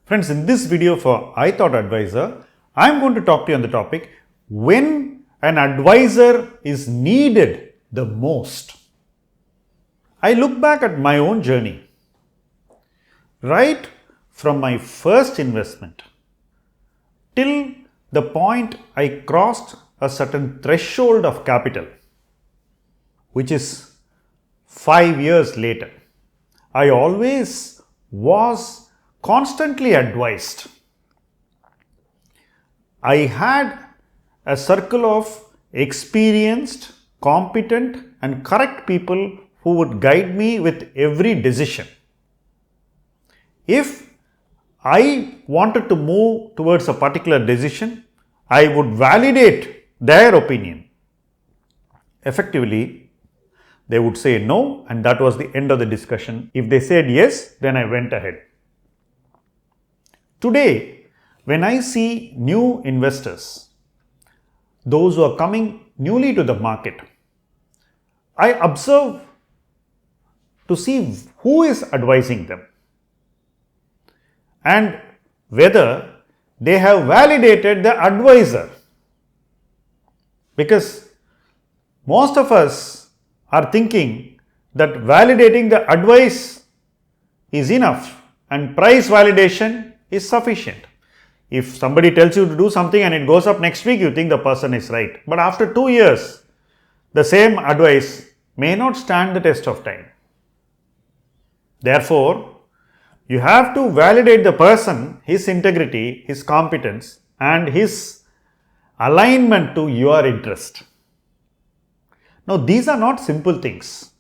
Friends, in this video for iThought Advisor, I am going to talk to you on the topic when an advisor is needed the most. I look back at my own journey, right from my first investment till the point I crossed a certain threshold of capital, which is 5 years later. I always was constantly advised. I had a circle of experienced, competent and correct people who would guide me with every decision. If I wanted to move towards a particular decision, I would validate their opinion. Effectively, they would say no, and that was the end of the discussion. If they said yes, then I went ahead. Today, when I see new investors, those who are coming newly to the market, I observe to see who is advising them and whether they have validated the advisor. Because most of us are thinking that validating the advice is enough and price validation is sufficient. If somebody tells you to do something and it goes up next week, you think the person is right. But after 2 years, the same advice may not stand the test of time. Therefore, you have to validate the person, his integrity, his competence and his alignment to your interest. Now, these are not simple things,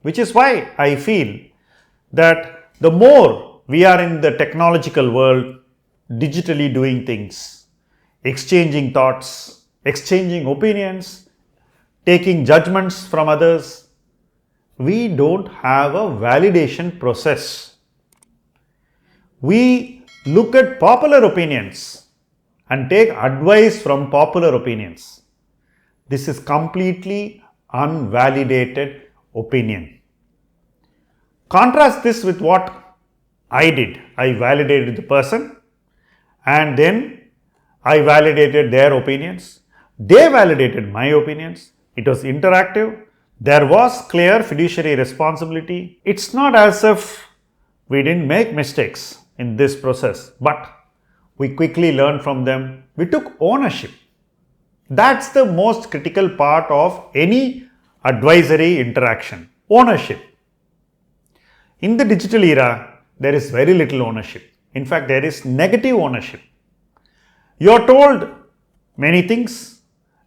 which is why I feel that the more we are in the technological world, digitally doing things, exchanging thoughts, exchanging opinions, taking judgments from others, we don't have a validation process. We look at popular opinions and take advice from popular opinions. This is completely unvalidated opinion. Contrast this with what I did. I validated the person and then I validated their opinions. They validated my opinions. It was interactive. There was clear fiduciary responsibility. It's not as if we didn't make mistakes in this process, but we quickly learned from them. We took ownership. That's the most critical part of any advisory interaction, ownership. In the digital era, there is very little ownership. In fact, there is negative ownership. You are told many things,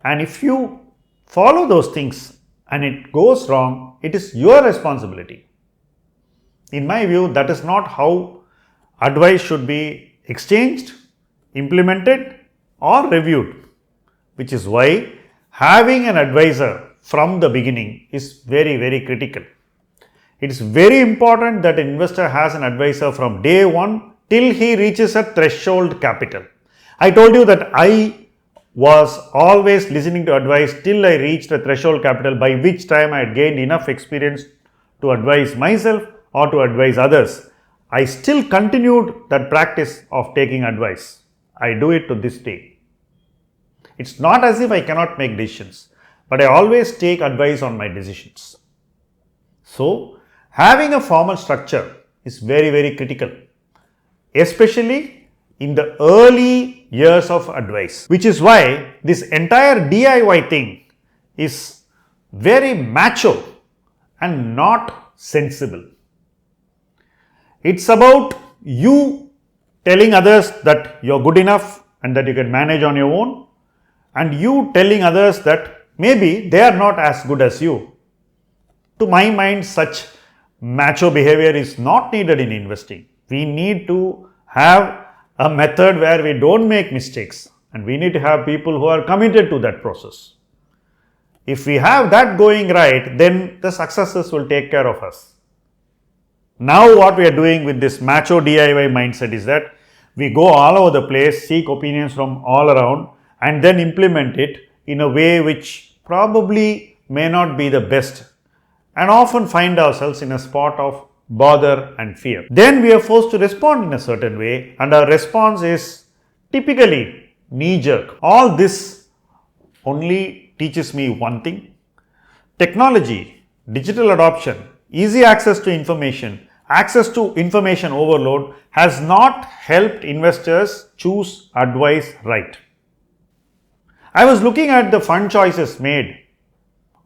and if you follow those things and it goes wrong, it is your responsibility. In my view, that is not how advice should be exchanged, implemented or reviewed, which is why having an advisor from the beginning is very, very critical. It is very important that an investor has an advisor from day one till he reaches a threshold capital. I told you that I was always listening to advice till I reached a threshold capital, by which time I had gained enough experience to advise myself or to advise others. I still continued that practice of taking advice. I do it to this day. It's not as if I cannot make decisions, but I always take advice on my decisions. So, having a formal structure is very, very critical, especially in the early years of advice, which is why this entire DIY thing is very macho and not sensible. It's about you telling others that you're good enough and that you can manage on your own, and you telling others that maybe they are not as good as you. To my mind, such macho behavior is not needed in investing. We need to have a method where we don't make mistakes, and we need to have people who are committed to that process. If we have that going right, then the successes will take care of us. Now what we are doing with this macho DIY mindset is that we go all over the place, seek opinions from all around and then implement it in a way which probably may not be the best, and often find ourselves in a spot of bother and fear. Then we are forced to respond in a certain way, and our response is typically knee-jerk. All this only teaches me one thing: technology, digital adoption, easy access to information overload has not helped investors choose advice right. I was looking at the fund choices made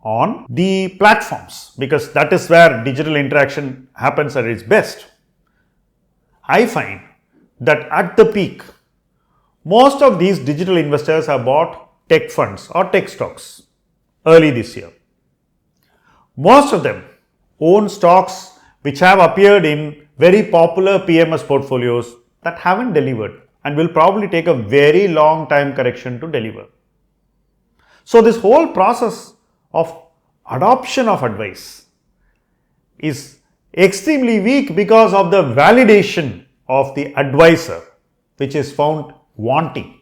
on the platforms because that is where digital interaction happens at its best. I find that at the peak, most of these digital investors have bought tech funds or tech stocks early this year. Most of them own stocks which have appeared in very popular PMS portfolios that haven't delivered and will probably take a very long time correction to deliver. So this whole process of adoption of advice is extremely weak because of the validation of the advisor, which is found wanting.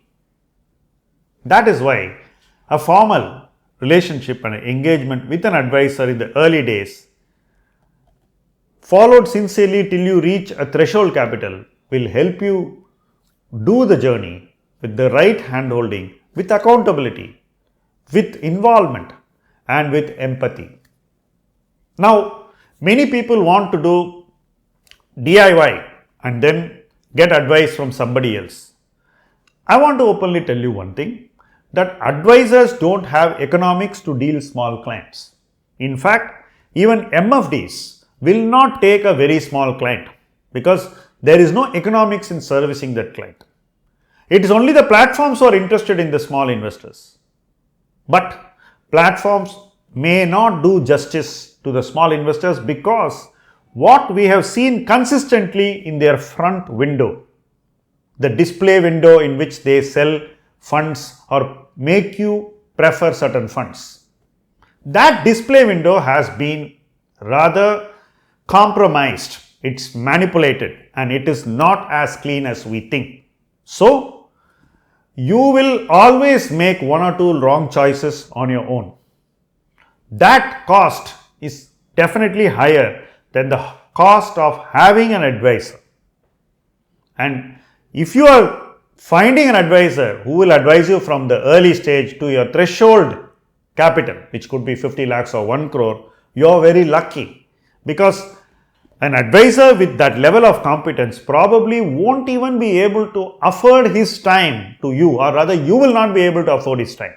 That is why a formal relationship and engagement with an advisor in the early days, followed sincerely till you reach a threshold capital, will help you do the journey with the right handholding, with accountability, with involvement, and with empathy. Now, many people want to do DIY and then get advice from somebody else. I want to openly tell you one thing, that advisors don't have economics to deal small clients. In fact, even MFDs will not take a very small client because there is no economics in servicing that client. It is only the platforms who are interested in the small investors. But platforms may not do justice to the small investors because what we have seen consistently in their front window, the display window in which they sell funds or make you prefer certain funds, that display window has been rather compromised. It's manipulated and it is not as clean as we think. So, you will always make one or two wrong choices on your own. That cost is definitely higher than the cost of having an advisor. And if you are finding an advisor who will advise you from the early stage to your threshold capital, which could be 50 lakhs or 1 crore, you are very lucky, because an advisor with that level of competence probably won't even be able to afford his time to you, or rather you will not be able to afford his time.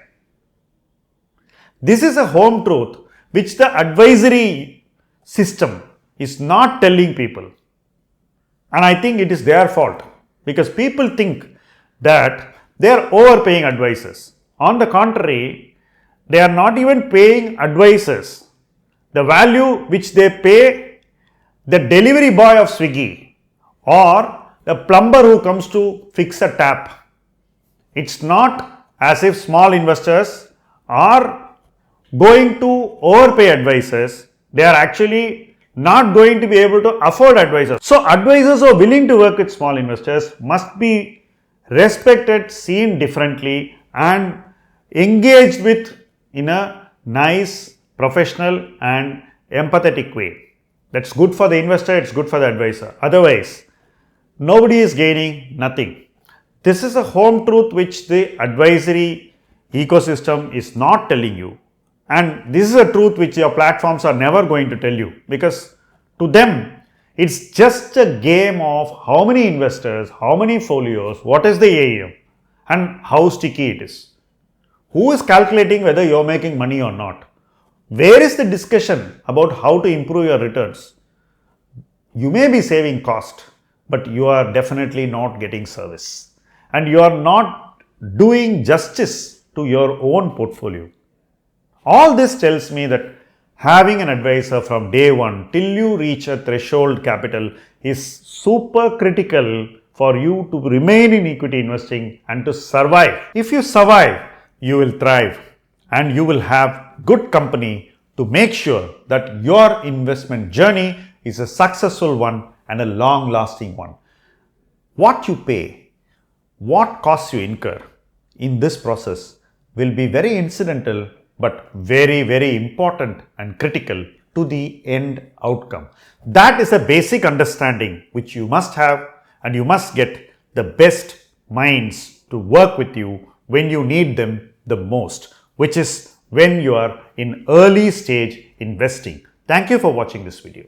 This is a home truth which the advisory system is not telling people. And I think it is their fault, because people think that they are overpaying advisors. On the contrary, they are not even paying advisors the value which they pay the delivery boy of Swiggy or the plumber who comes to fix a tap. It's not as if small investors are going to overpay advisors. They are actually not going to be able to afford advisors. So advisors who are willing to work with small investors must be respected, seen differently, and engaged with in a nice, professional and empathetic way. That's good for the investor, it's good for the advisor. Otherwise, nobody is gaining nothing. This is a home truth which the advisory ecosystem is not telling you. And this is a truth which your platforms are never going to tell you, because to them, it's just a game of how many investors, how many folios, what is the AUM, and how sticky it is. Who is calculating whether you're making money or not? Where is the discussion about how to improve your returns? You may be saving cost, but you are definitely not getting service. And you are not doing justice to your own portfolio. All this tells me that having an advisor from day one till you reach a threshold capital is super critical for you to remain in equity investing and to survive. If you survive, you will thrive and you will have good company to make sure that your investment journey is a successful one and a long-lasting one. What you pay, what costs you incur in this process will be very incidental but very, very important and critical to the end outcome. That is a basic understanding which you must have, and you must get the best minds to work with you when you need them the most, which is when you are in early stage investing. Thank you for watching this video.